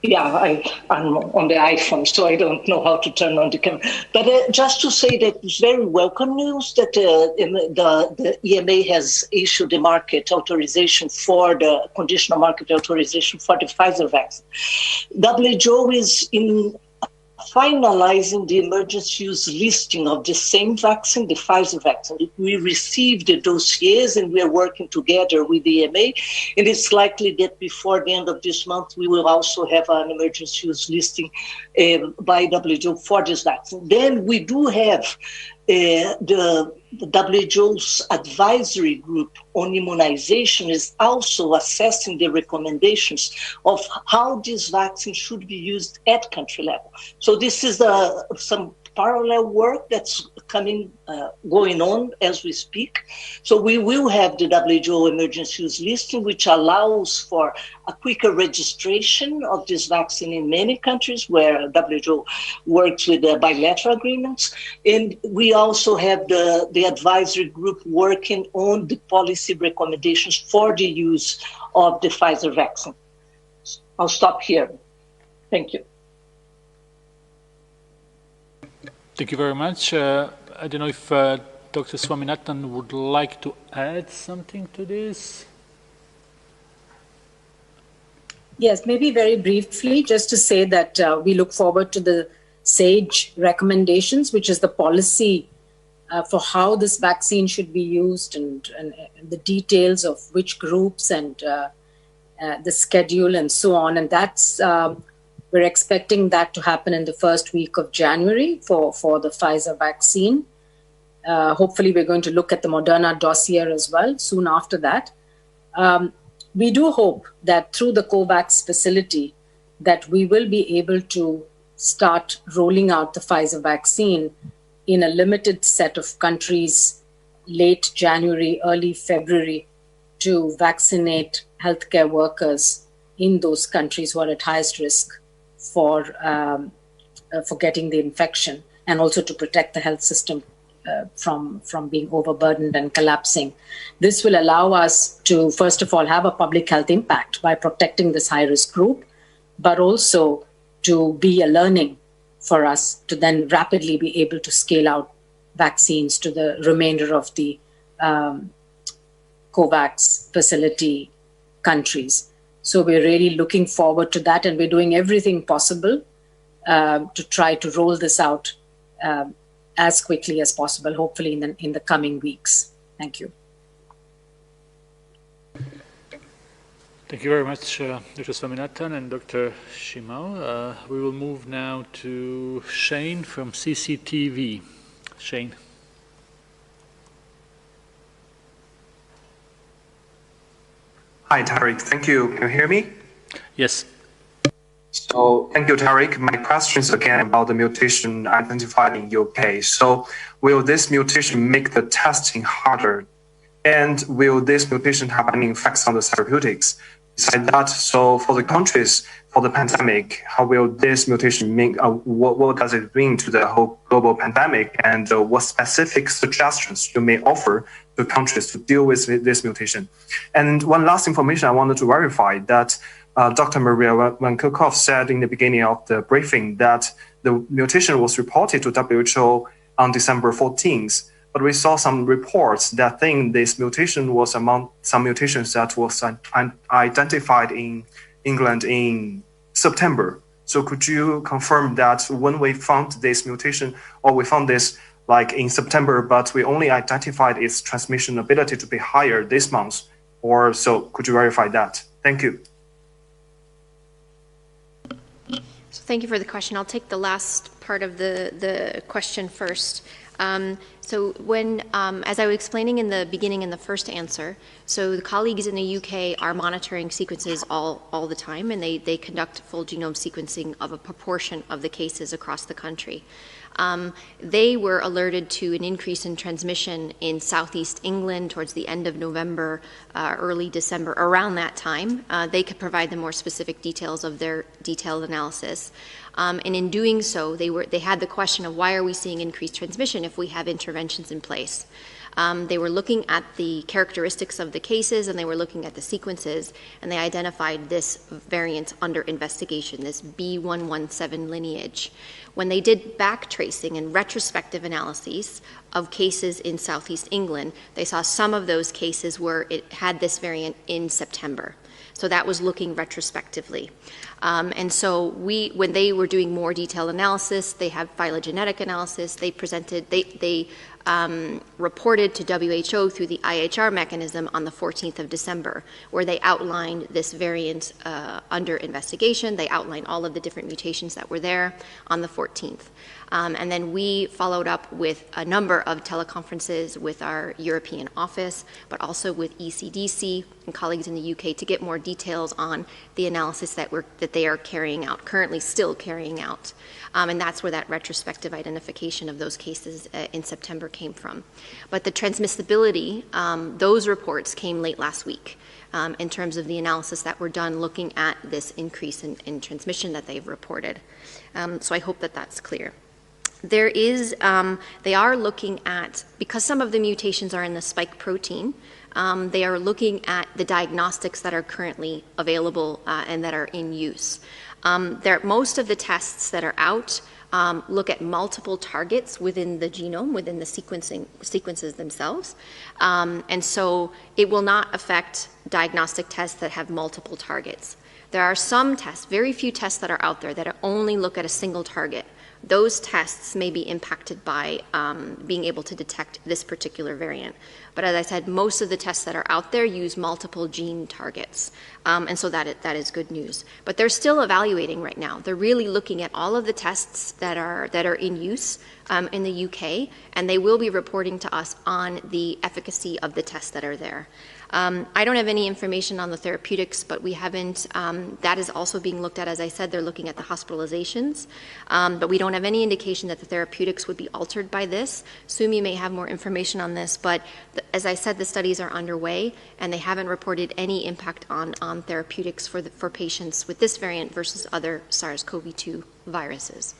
Yeah, I'm on the iPhone, so I don't know how to turn on the camera. But just to say that it's very welcome news that the EMA has issued the market authorization for the conditional market authorization for the Pfizer vaccine. WHO is in finalizing the emergency use listing of the same vaccine, the Pfizer vaccine. We received the dossiers and we are working together with the EMA. And it's likely that before the end of this month, we will also have an emergency use listing by WHO for this vaccine. Then we do have the WHO's advisory group on immunization is also assessing the recommendations of how this vaccine should be used at country level. So this is some parallel work that's going on as we speak. So we will have the WHO emergency use listing, which allows for a quicker registration of this vaccine in many countries where WHO works with bilateral agreements. And we also have the advisory group working on the policy recommendations for the use of the Pfizer vaccine. I'll stop here. Thank you. Thank you very much. I don't know if Dr. Swaminathan would like to add something to this. Yes, maybe very briefly, just to say that we look forward to the SAGE recommendations, which is the policy for how this vaccine should be used and the details of which groups and the schedule and so on. And that's we're expecting that to happen in the first week of January for the Pfizer vaccine. Hopefully, we're going to look at the Moderna dossier as well soon after that. We do hope that through the COVAX facility that we will be able to start rolling out the Pfizer vaccine in a limited set of countries late January, early February to vaccinate healthcare workers in those countries who are at highest risk for getting the infection, and also to protect the health system from being overburdened and collapsing. This will allow us to, first of all, have a public health impact by protecting this high-risk group, but also to be a learning for us to then rapidly be able to scale out vaccines to the remainder of the COVAX facility countries. So we're really looking forward to that, and we're doing everything possible to try to roll this out as quickly as possible, hopefully in the coming weeks. Thank you. Thank you very much, Dr. Swaminathan and Dr. Shimao. We will move now to Shane from CCTV. Shane. Hi, Tariq. Thank you. Can you hear me? Yes. So thank you, Tariq. My question is again about the mutation identified in UK. So will this mutation make the testing harder? And will this mutation have any effects on the therapeutics? Besides that, so for the countries, for the pandemic, how will this mutation make, what does it mean to the whole global pandemic? And what specific suggestions you may offer to countries to deal with this mutation? And one last information I wanted to verify that Dr. Maria Van Kerkhove said in the beginning of the briefing that the mutation was reported to WHO on December 14th. But we saw some reports that think this mutation was among some mutations that was identified in England in September. So could you confirm that when we found this mutation, or we found this like in September, but we only identified its transmission ability to be higher this month, or so? Could you verify that? Thank you. So thank you for the question. I'll take the last part of the question first. So when, as I was explaining in the beginning in the first answer, so the colleagues in the UK are monitoring sequences all the time, and they conduct full genome sequencing of a proportion of the cases across the country. They were alerted to an increase in transmission in southeast England towards the end of November, early December, around that time. They could provide the more specific details of their detailed analysis. And in doing so, they had the question of why are we seeing increased transmission if we have interventions in place? They were looking at the characteristics of the cases, and they were looking at the sequences, and they identified this variant under investigation, this B117 lineage. When they did back tracing and retrospective analyses of cases in southeast England, they saw some of those cases where it had this variant in September. So that was looking retrospectively. And so when they were doing more detailed analysis, they have phylogenetic analysis, they reported to W.H.O. through the IHR mechanism on the 14th of December, where they outlined this variant under investigation. They outlined all of the different mutations that were there on the 14th. And then we followed up with a number of teleconferences with our European office, but also with ECDC and colleagues in the UK to get more details on the analysis that they are carrying out, currently still carrying out. And that's where that retrospective identification of those cases in September came from. But the transmissibility, those reports came late last week in terms of the analysis that were done looking at this increase in transmission that they've reported. So I hope that that's clear. There is, they are looking at, because some of the mutations are in the spike protein, they are looking at the diagnostics that are currently available and that are in use. Most of the tests that are out look at multiple targets within the genome, within the sequences themselves. And so it will not affect diagnostic tests that have multiple targets. There are some tests, very few tests that are out there that only look at a single target. Those tests may be impacted by being able to detect this particular variant. But as I said, most of the tests that are out there use multiple gene targets. And so that is good news. But they're still evaluating right now. They're really looking at all of the tests that are in use in the UK, and they will be reporting to us on the efficacy of the tests that are there. I don't have any information on the therapeutics, but we haven't, that is also being looked at. As I said, they're looking at the hospitalizations, but we don't have any indication that the therapeutics would be altered by this. Sumi may have more information on this, but as I said, the studies are underway, and they haven't reported any impact on therapeutics for patients with this variant versus other SARS-CoV-2 viruses.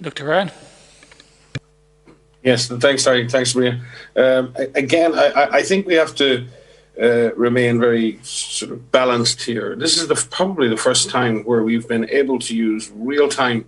Dr. Ryan? Yes, thanks, Tariq. Thanks, Maria. Again, I think we have to remain very sort of balanced here. This is probably the first time where we've been able to use real-time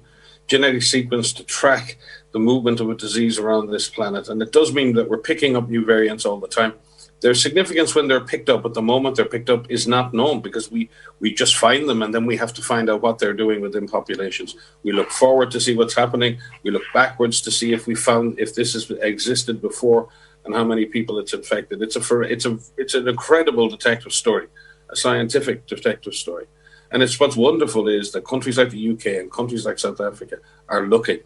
genetic sequence to track the movement of a disease around this planet. And it does mean that we're picking up new variants all the time. Their significance when they're picked up, at the moment they're picked up, is not known because we just find them and then we have to find out what they're doing within populations. We look forward to see what's happening. We look backwards to see if this has existed before and how many people it's infected. It's an incredible detective story, a scientific detective story. And what's wonderful is that countries like the UK and countries like South Africa are looking.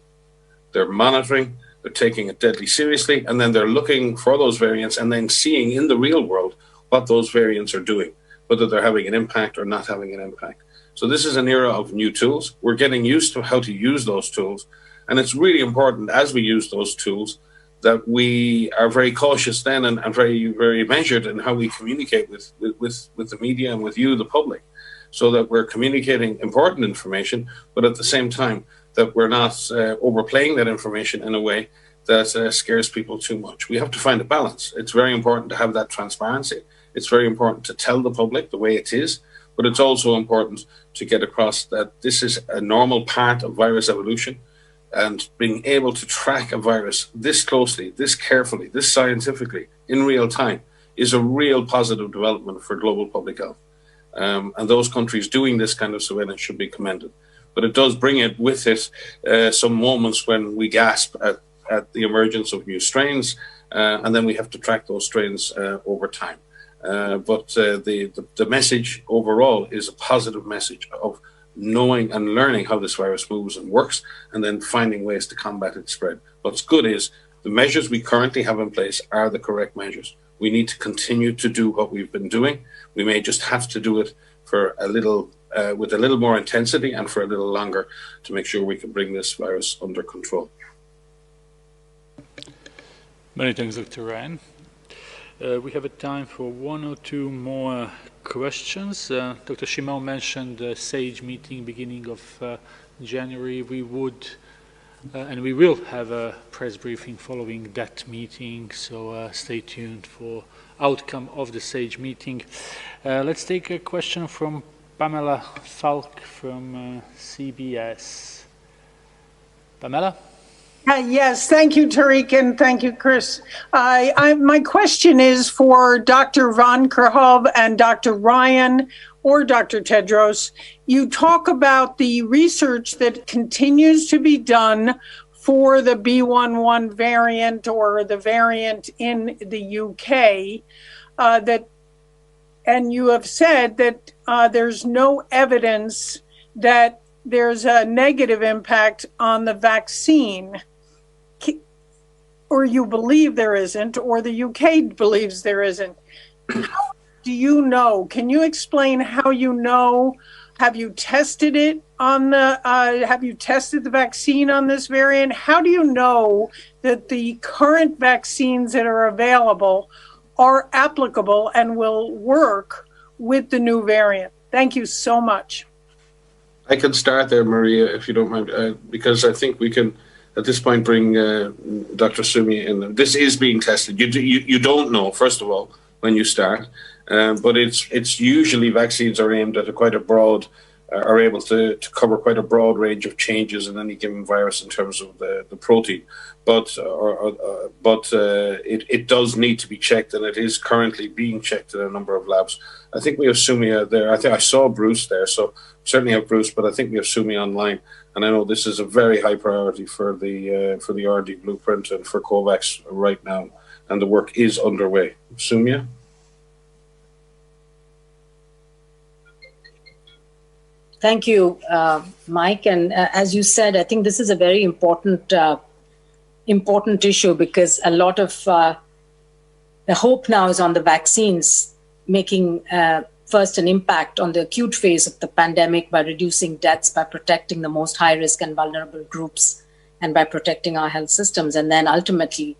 They're monitoring. They're taking it deadly seriously, and then they're looking for those variants and then seeing in the real world what those variants are doing, whether they're having an impact or not having an impact. So this is an era of new tools. We're getting used to how to use those tools, and it's really important as we use those tools that we are very cautious then and very, very measured in how we communicate with the media and with you, the public, so that we're communicating important information, but at the same time, that we're not overplaying that information in a way that scares people too much. We have to find a balance. It's very important to have that transparency. It's very important to tell the public the way it is, but it's also important to get across that this is a normal part of virus evolution, and being able to track a virus this closely, this carefully, this scientifically, in real time, is a real positive development for global public health. And those countries doing this kind of surveillance should be commended. But it does bring it with it some moments when we gasp at the emergence of new strains, and then we have to track those strains over time. But the message overall is a positive message of knowing and learning how this virus moves and works, and then finding ways to combat its spread. What's good is the measures we currently have in place are the correct measures. We need to continue to do what we've been doing. We may just have to do it for a little with a little more intensity and for a little longer to make sure we can bring this virus under control. Many thanks, Dr. Ryan. We have a time for one or two more questions. Dr. Shimon mentioned the SAGE meeting beginning of January. We would and we will have a press briefing following that meeting, so stay tuned for outcome of the SAGE meeting. Let's take a question from Pamela Falk from CBS. Pamela? Yes, thank you, Tariq, and thank you, Chris. My question is for Dr. Van Kerkhove and Dr. Ryan or Dr. Tedros. You talk about the research that continues to be done for the B.1.1 variant or the variant in the UK, and you have said that there's no evidence that there's a negative impact on the vaccine, or you believe there isn't, or the UK believes there isn't. How do you know? Can you explain how you know? Have you tested it on the? Have you tested the vaccine on this variant? How do you know that the current vaccines that are available are applicable and will work with the new variant? Thank you so much. I can start there, Maria, if you don't mind, because I think we can, at this point, bring Dr. Sumi in. This is being tested. You don't know, first of all, when you start, but it's usually vaccines are aimed at quite a broad, are able to cover quite a broad range of changes in any given virus in terms of the protein. But it does need to be checked, and it is currently being checked in a number of labs. I think we have Sumi there. I think I saw Bruce there, so certainly have Bruce, but I think we have Sumi online, And I know this is a very high priority for the R&D blueprint and for COVAX right now, and the work is underway. Soumya? Thank you, Mike. And as you said, I think this is a very important issue, because a lot of the hope now is on the vaccines making first an impact on the acute phase of the pandemic by reducing deaths, by protecting the most high risk and vulnerable groups, and by protecting our health systems, and then ultimately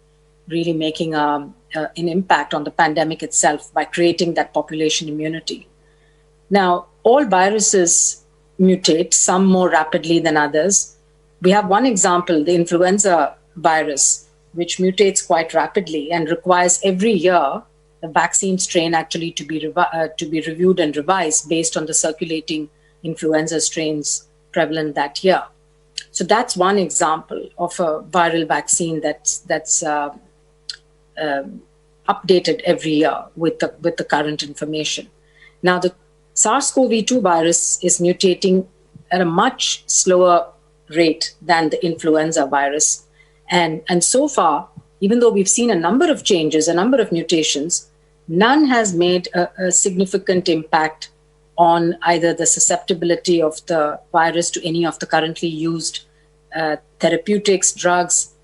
really making an impact on the pandemic itself by creating that population immunity. Now, all viruses mutate, some more rapidly than others. We have one example, the influenza virus, which mutates quite rapidly and requires every year the vaccine strain actually to be reviewed and revised based on the circulating influenza strains prevalent that year. So that's one example of a viral vaccine that's updated every year with the current information. Now, the SARS-CoV-2 virus is mutating at a much slower rate than the influenza virus. And so far, even though we've seen a number of changes, a number of mutations, none has made a significant impact on either the susceptibility of the virus to any of the currently used therapeutics, drugs,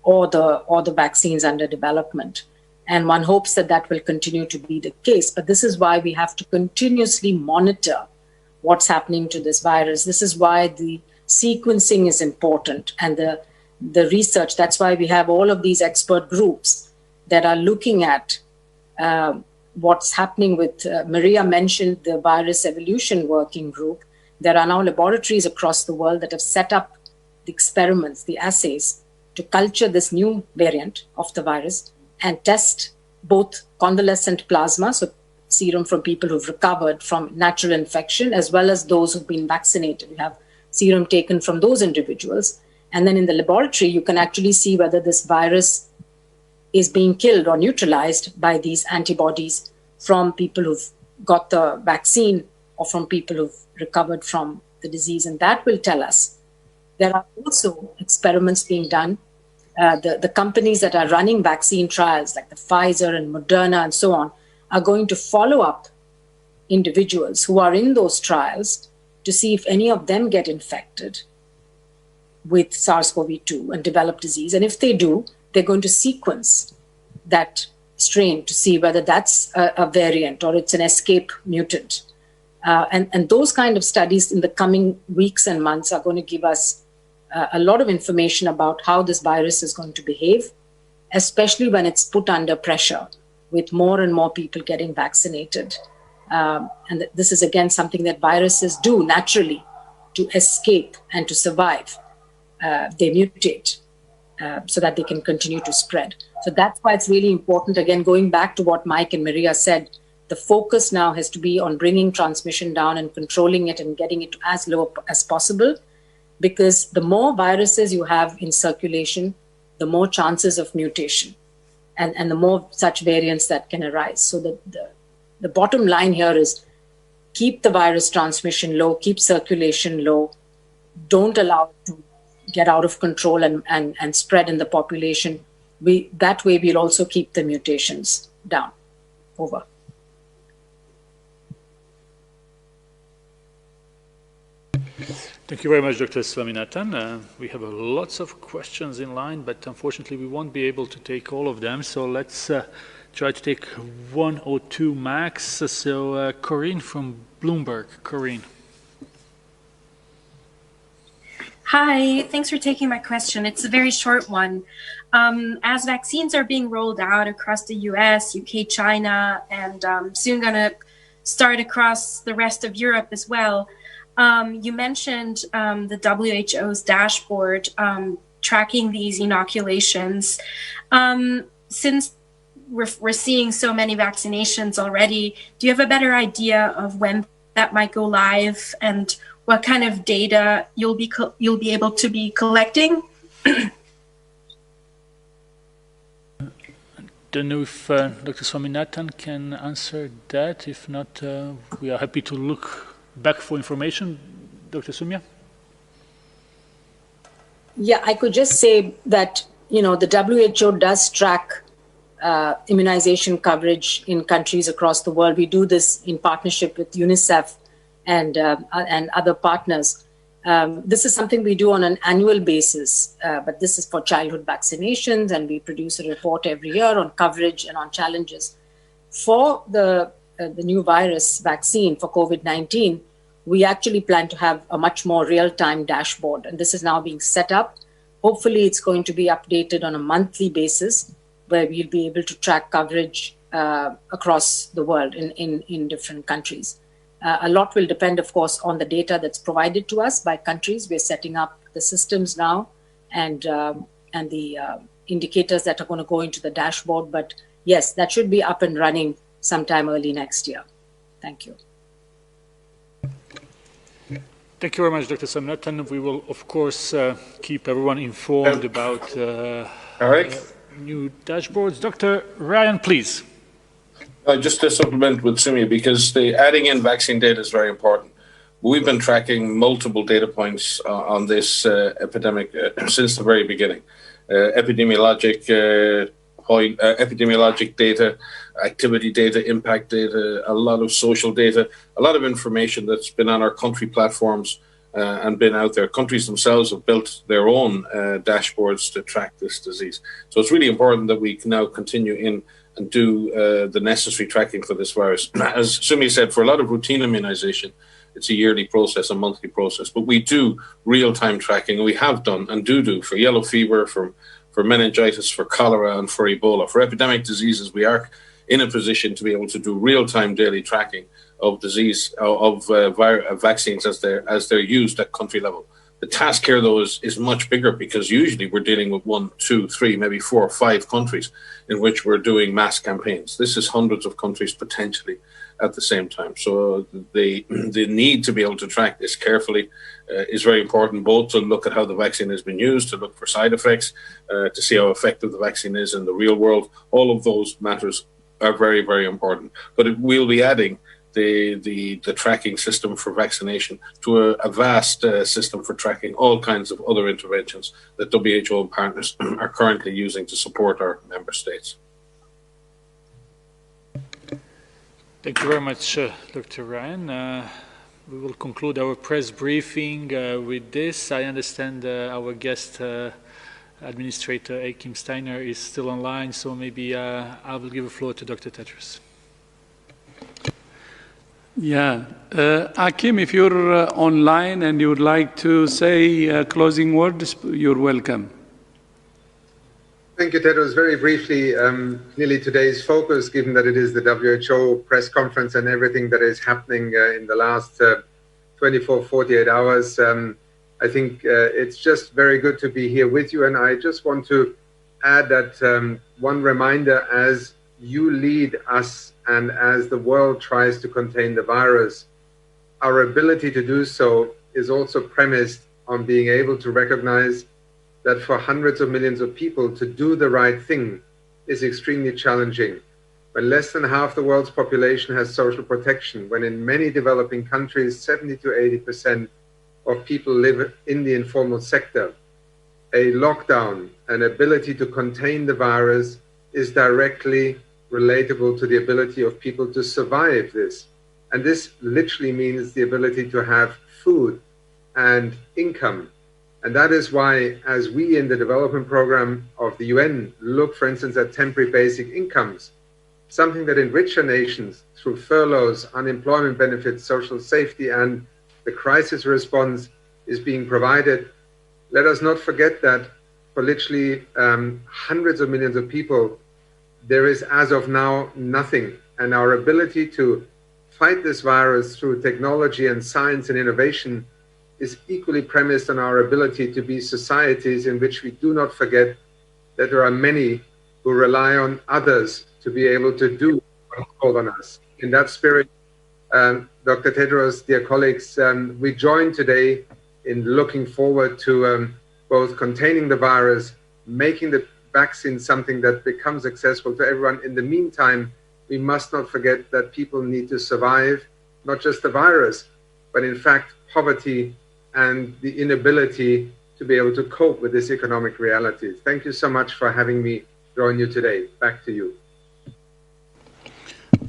or the vaccines under development. And one hopes that that will continue to be the case. But this is why we have to continuously monitor what's happening to this virus. This is why the sequencing is important, and the research. That's why we have all of these expert groups that are looking at what's happening with, Maria mentioned the virus evolution working group. There are now laboratories across the world that have set up the experiments, the assays, to culture this new variant of the virus and test both convalescent plasma, so serum from people who've recovered from natural infection, as well as those who've been vaccinated. We have serum taken from those individuals. And then in the laboratory, you can actually see whether this virus is being killed or neutralized by these antibodies from people who've got the vaccine or from people who've recovered from the disease. And that will tell us. There are also experiments being done. The companies that are running vaccine trials, like the Pfizer and Moderna and so on, are going to follow up individuals who are in those trials to see if any of them get infected with SARS-CoV-2 and develop disease. And if they do, they're going to sequence that strain to see whether that's a variant or it's an escape mutant. And those kind of studies in the coming weeks and months are going to give us a lot of information about how this virus is going to behave, especially when it's put under pressure with more and more people getting vaccinated. And this is, again, something that viruses do naturally to escape and to survive. They mutate so that they can continue to spread. So that's why it's really important, again, going back to what Mike and Maria said, the focus now has to be on bringing transmission down and controlling it and getting it to as low as possible, because the more viruses you have in circulation, the more chances of mutation and the more such variants that can arise. So the bottom line here is keep the virus transmission low, keep circulation low, don't allow it to get out of control and spread in the population. That way we'll also keep the mutations down. Over. Thank you very much, Dr. Swaminathan. We have lots of questions in line, but unfortunately we won't be able to take all of them. So let's try to take one or two max. So Corinne from Bloomberg. Corinne. Hi, thanks for taking my question. It's a very short one. As vaccines are being rolled out across the US, UK, China, and soon going to start across the rest of Europe as well, you mentioned the WHO's dashboard tracking these inoculations. Since we're seeing so many vaccinations already, do you have a better idea of when that might go live and what kind of data you'll be able to be collecting? Don't know if Dr. Swaminathan can answer that. If not, we are happy to look back for information. Dr. Soumya? Yeah, I could just say that, the WHO does track immunization coverage in countries across the world. We do this in partnership with UNICEF and other partners. This is something we do on an annual basis, but this is for childhood vaccinations, and we produce a report every year on coverage and on challenges. For the new virus vaccine for COVID-19, we actually plan to have a much more real-time dashboard, and this is now being set up. Hopefully, it's going to be updated on a monthly basis, where we'll be able to track coverage across the world in different countries. A lot will depend, of course, on the data that's provided to us by countries. We're setting up the systems now and the indicators that are going to go into the dashboard. But yes, that should be up and running sometime early next year. Thank you. Thank you very much, Dr. Swaminathan. We will, of course, keep everyone informed about new dashboards. Dr. Ryan, please. Just to supplement with Sumi, because the adding in vaccine data is very important. We've been tracking multiple data points on this epidemic since the very beginning. Epidemiologic data, activity data, impact data, a lot of social data, a lot of information that's been on our country platforms and been out there. Countries themselves have built their own dashboards to track this disease. So it's really important that we can now continue in and do the necessary tracking for this virus. As Sumi said, for a lot of routine immunization, it's a yearly process, a monthly process, but we do real-time tracking, and we have done and do for yellow fever, for meningitis, for cholera, and for Ebola. For epidemic diseases, we are in a position to be able to do real-time daily tracking of disease, of vaccines as they're used at country level. The task here, though, is much bigger, because usually we're dealing with 1, 2, 3, maybe 4 or 5 countries in which we're doing mass campaigns. This is hundreds of countries potentially at the same time. So the need to be able to track this carefully is very important, both to look at how the vaccine has been used, to look for side effects, to see how effective the vaccine is in the real world. All of those matters are very, very important. But we'll be adding the tracking system for vaccination to a vast system for tracking all kinds of other interventions that WHO and partners are currently using to support our member states. Thank you very much, Dr. Ryan. We will conclude our press briefing with this. I understand our guest administrator, Akim Steiner, is still online, so maybe I will give the floor to Dr. Tedros. Yeah. Akim, if you're online and you would like to say closing words, you're welcome. Thank you, Tedros. Very briefly, clearly today's focus, given that it is the WHO press conference and everything that is happening in the last 24, 48 hours, I think it's just very good to be here with you. And I just want to add that one reminder, as you lead us and as the world tries to contain the virus, our ability to do so is also premised on being able to recognize that for hundreds of millions of people to do the right thing is extremely challenging. When less than half the world's population has social protection, when in many developing countries 70 to 80% of people live in the informal sector, a lockdown, an ability to contain the virus is directly relatable to the ability of people to survive this. And this literally means the ability to have food and income. And that is why, as we in the development program of the UN look, for instance, at temporary basic incomes, something that in richer nations, through furloughs, unemployment benefits, social safety, and the crisis response is being provided, let us not forget that for literally hundreds of millions of people, there is, as of now, nothing. And our ability to fight this virus through technology and science and innovation is equally premised on our ability to be societies in which we do not forget that there are many who rely on others to be able to do what is called on us. In that spirit, Dr. Tedros, dear colleagues, we join today in looking forward to both containing the virus, making the vaccine something that becomes accessible to everyone. In the meantime, we must not forget that people need to survive, not just the virus, but in fact, poverty and the inability to to be able to cope with this economic reality. Thank you so much for having me join you today. Back to you.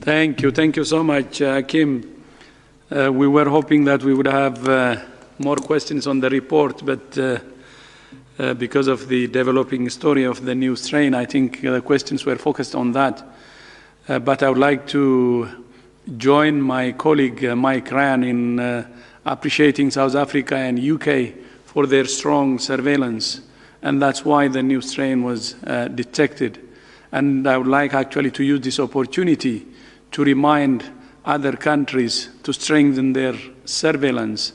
Thank you so much, Kim. We were hoping that we would have more questions on the report, but because of the developing story of the new strain, I think the questions were focused on that. But I would like to join my colleague Mike Ryan in appreciating South Africa and UK for their strong surveillance, and that's why the new strain was detected. And I would like actually to use this opportunity to remind other countries to strengthen their surveillance.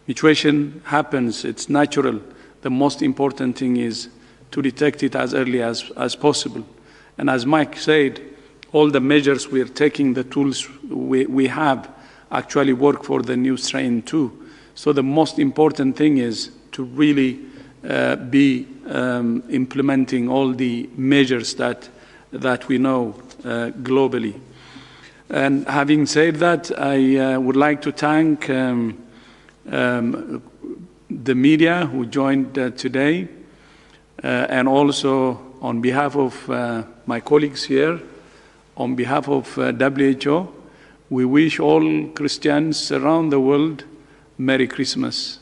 Mutation happens, it's natural. The most important thing is to detect it as early as possible. And as Mike said, all the measures we're taking, the tools we have actually work for the new strain too. So the most important thing is to really be implementing all the measures that we know globally. And having said that, I would like to thank the media who joined today, and also on behalf of my colleagues here, on behalf of WHO, we wish all Christians around the world Merry Christmas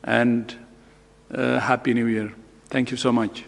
and Happy New Year. Thank you so much.